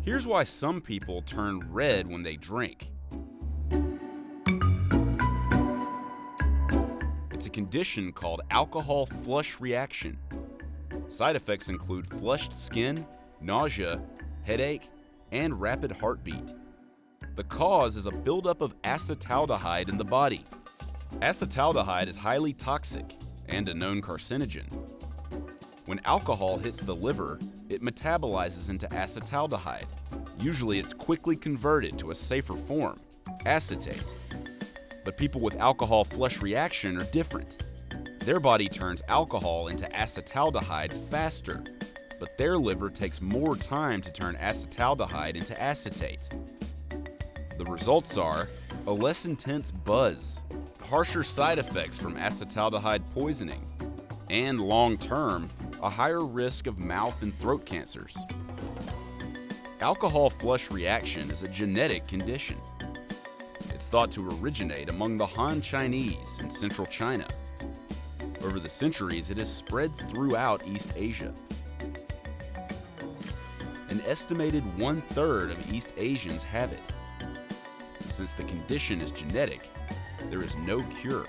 Here's why some people turn red when they drink. It's a condition called alcohol flush reaction. Side effects include flushed skin, nausea, headache, and rapid heartbeat. The cause is a buildup of acetaldehyde in the body. Acetaldehyde is highly toxic and a known carcinogen. When alcohol hits the liver, it metabolizes into acetaldehyde. Usually it's quickly converted to a safer form, acetate. But people with alcohol flush reaction are different. Their body turns alcohol into acetaldehyde faster, but their liver takes more time to turn acetaldehyde into acetate. The results are a less intense buzz, harsher side effects from acetaldehyde poisoning, and long-term, a higher risk of mouth and throat cancers. Alcohol flush reaction is a genetic condition. It's thought to originate among the Han Chinese in central China. Over the centuries, it has spread throughout East Asia. An estimated 1/3 of East Asians have it. Since the condition is genetic, there is no cure.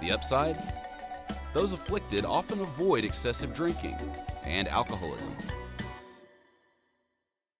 The upside? Those afflicted often avoid excessive drinking and alcoholism.